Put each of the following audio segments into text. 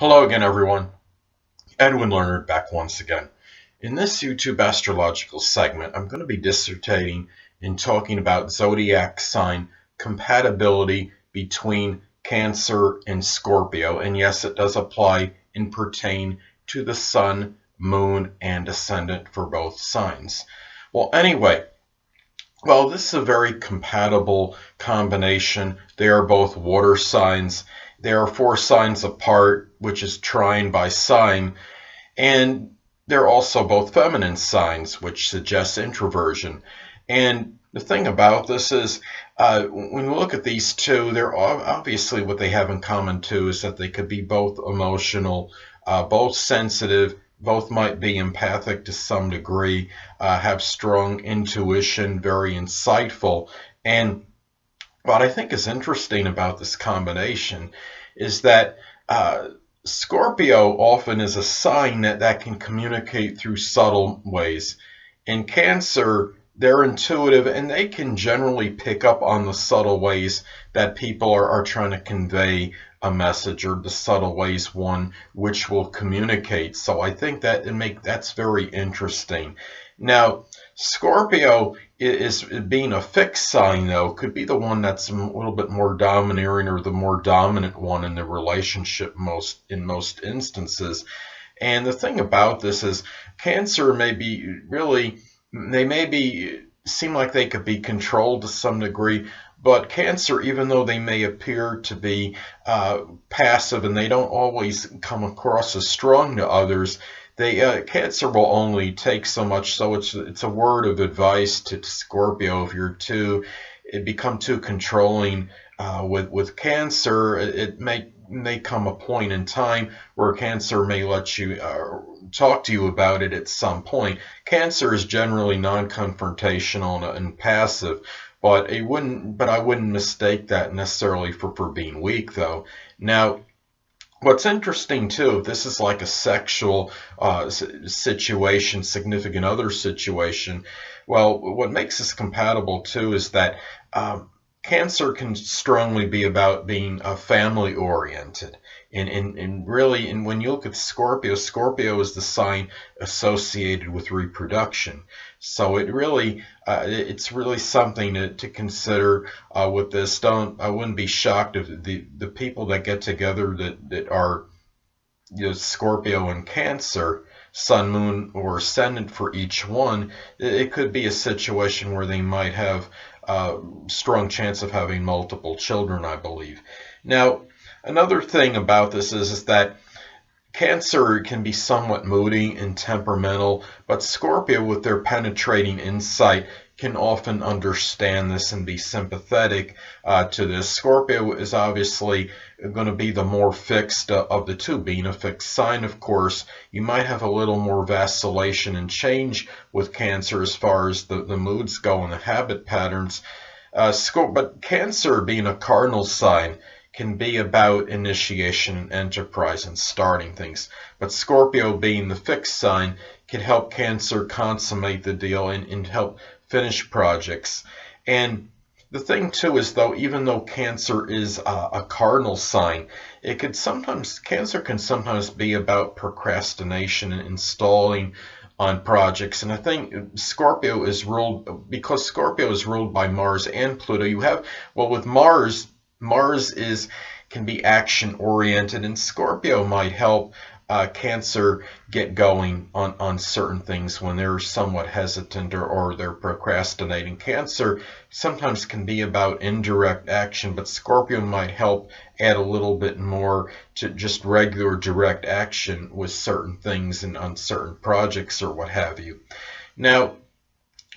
Hello again, everyone. Edwin Leonard back once again. In this YouTube astrological segment, I'm going to be dissertating and talking about zodiac sign compatibility between Cancer and Scorpio. And yes, it does apply and pertain to the sun, moon, and ascendant for both signs. This is a very compatible combination. They are both water signs. They are four signs apart, which is trine by sign, and they're also both feminine signs, which suggests introversion. And the thing about this is, when we look at these two, they're obviously what they have in common too is that they could be both emotional, both sensitive, both might be empathic to some degree, have strong intuition, very insightful. And what I think is interesting about this combination is that Scorpio often is a sign that can communicate through subtle ways. In Cancer, they're intuitive and they can generally pick up on the subtle ways that people are trying to convey a message, or the subtle ways one which will communicate. So I think that's very interesting. Now, Scorpio is being a fixed sign, though, could be the one that's a little bit more domineering, or the more dominant one in the relationship in most instances. And the thing about this is Cancer may be really, they may be seem like they could be controlled to some degree, but Cancer, even though they may appear to be passive and they don't always come across as strong to others, Cancer will only take so much. So it's a word of advice to Scorpio: if you're become too controlling with Cancer, it may come a point in time where Cancer may let you talk to you about it at some point. Cancer is generally non-confrontational and passive, but I wouldn't mistake that necessarily for being weak, though. Now, what's interesting too, if this is like a sexual situation, significant other situation, well, what makes this compatible too is that Cancer can strongly be about being family oriented. And really, and when you look at Scorpio, Scorpio is the sign associated with reproduction. So it's really something to consider with this. I wouldn't be shocked if the people that get together that are, Scorpio and Cancer, sun, moon, or ascendant for each one, it could be a situation where they might have a strong chance of having multiple children, I believe. Now, another thing about this is that Cancer can be somewhat moody and temperamental, but Scorpio, with their penetrating insight, can often understand this and be sympathetic to this. Scorpio is obviously going to be the more fixed of the two. Being a fixed sign, of course, you might have a little more vacillation and change with Cancer as far as the moods go and the habit patterns. But Cancer, being a cardinal sign, can be about initiation and enterprise and starting things. But Scorpio, being the fixed sign, can help Cancer consummate the deal and help finish projects. And the thing too is, though, even though Cancer is a cardinal sign, Cancer can sometimes be about procrastination and installing on projects. And I think Scorpio is ruled, because Scorpio is ruled by Mars and Pluto. With Mars can be action oriented, and Scorpio might help Cancer get going on certain things when they're somewhat hesitant, or they're procrastinating. Cancer sometimes can be about indirect action, but Scorpio might help add a little bit more to just regular direct action with certain things and on certain projects or what have you. Now,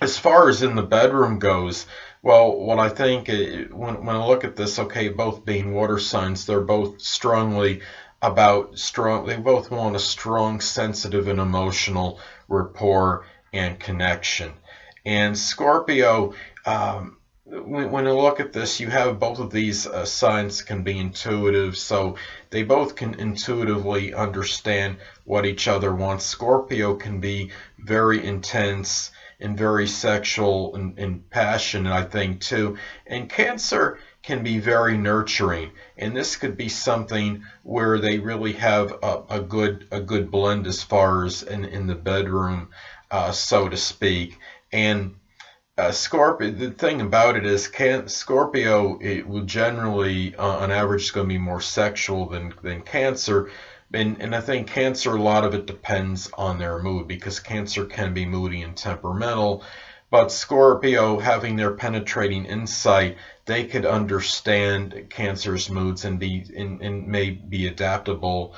as far as in the bedroom goes, well, what I think, when I look at this, okay, both being water signs, they're both they both want a strong, sensitive, and emotional rapport and connection. And Scorpio, when I look at this, you have both of these signs can be intuitive, so they both can intuitively understand what each other wants. Scorpio can be very intense and very sexual and passionate, I think, too. And Cancer can be very nurturing, and this could be something where they really have a good blend as far as in the bedroom, so to speak. And Scorpio, the thing about it is, Scorpio, it will generally, on average, is going to be more sexual than Cancer. And I think Cancer, a lot of it depends on their mood, because Cancer can be moody and temperamental. But Scorpio, having their penetrating insight, they could understand Cancer's moods and may be adaptable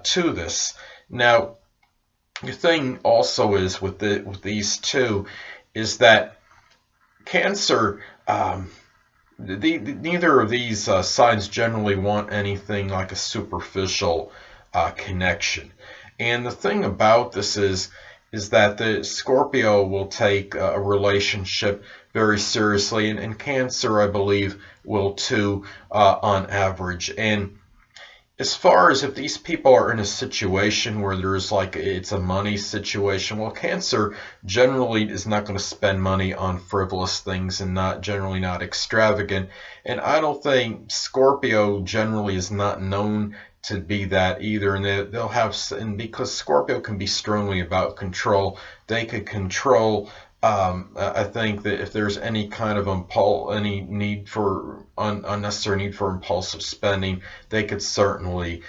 to this. Now, the thing also is with these two is that Cancer, neither of these signs generally want anything like a superficial connection. And the thing about this is that the Scorpio will take a relationship very seriously, and Cancer, I believe, will too, on average. And as far as if these people are in a situation where there's like it's a money situation, well, Cancer generally is not going to spend money on frivolous things and not generally not extravagant. And I don't think Scorpio generally is not known to be that either. And they'll have, and because Scorpio can be strongly about control, they could control. I think that if there's any kind of any need for unnecessary need for impulsive spending, they could certainly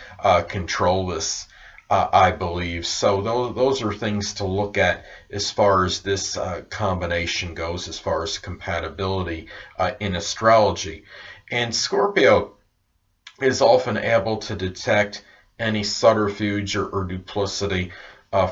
control this. I believe so. Those are things to look at as far as this combination goes, as far as compatibility in astrology. And Scorpio is often able to detect any subterfuge or duplicity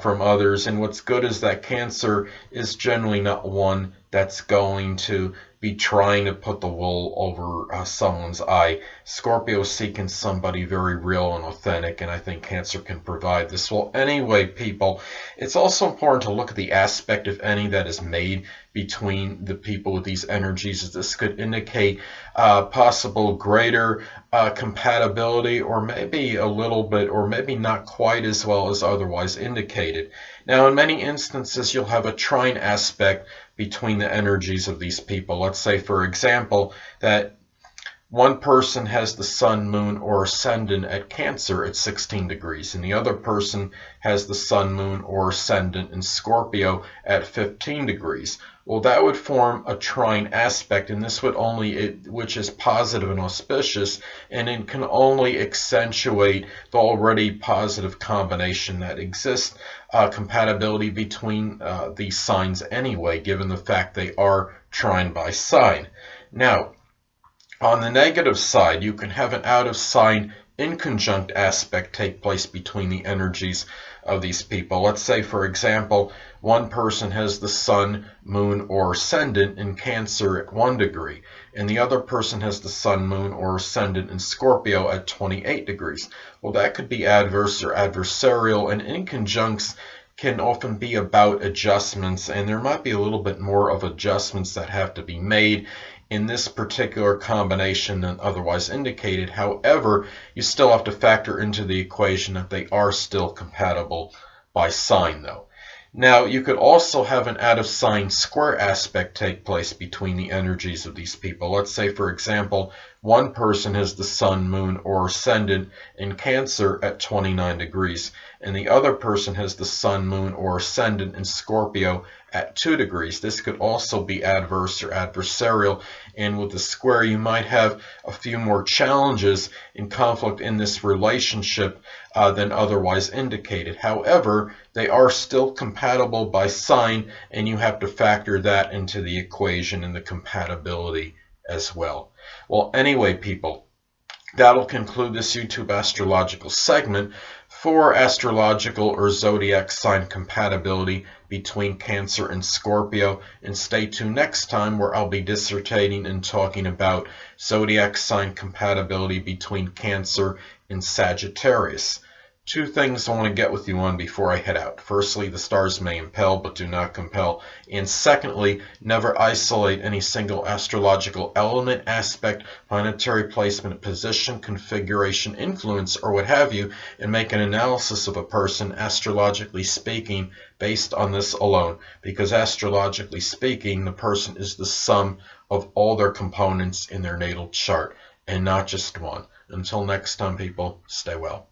from others. And what's good is that Cancer is generally not one that's going to be trying to put the wool over someone's eye. Scorpio is seeking somebody very real and authentic, and I think Cancer can provide this. Well, anyway, people, it's also important to look at the aspect, if any, that is made between the people with these energies, as this could indicate possible greater compatibility, or maybe a little bit, or maybe not quite as well as otherwise indicated. Now, in many instances, you'll have a trine aspect between the energies of these people. Let's say, for example, that one person has the sun, moon, or ascendant at Cancer at 16 degrees, and the other person has the sun, moon, or ascendant in Scorpio at 15 degrees. Well, that would form a trine aspect, and this would which is positive and auspicious, and it can only accentuate the already positive combination that exists, compatibility between these signs anyway, given the fact they are trine by sign. Now, on the negative side, you can have an out of sign inconjunct aspect take place between the energies of these people. Let's say, for example, one person has the sun, moon, or ascendant in Cancer at 1 degree, and the other person has the sun, moon, or ascendant in Scorpio at 28 degrees. Well, that could be adverse or adversarial, and inconjuncts can often be about adjustments, and there might be a little bit more of adjustments that have to be made in this particular combination than otherwise indicated. However, you still have to factor into the equation that they are still compatible by sign, though. Now, you could also have an out of sign square aspect take place between the energies of these people. Let's say, for example, one person has the sun, moon, or ascendant in Cancer at 29 degrees, and the other person has the sun, moon, or ascendant in Scorpio at 2 degrees. This could also be adverse or adversarial, and with the square, you might have a few more challenges and conflict in this relationship than otherwise indicated. However, they are still compatible by sign, and you have to factor that into the equation and the compatibility as well. Well, anyway, people, that'll conclude this YouTube astrological segment for astrological or zodiac sign compatibility between Cancer and Scorpio. And stay tuned next time, where I'll be dissertating and talking about zodiac sign compatibility between Cancer and Sagittarius. Two things I want to get with you on before I head out. Firstly, the stars may impel but do not compel. And secondly, never isolate any single astrological element, aspect, planetary placement, position, configuration, influence, or what have you, and make an analysis of a person, astrologically speaking, based on this alone. Because astrologically speaking, the person is the sum of all their components in their natal chart, and not just one. Until next time, people, stay well.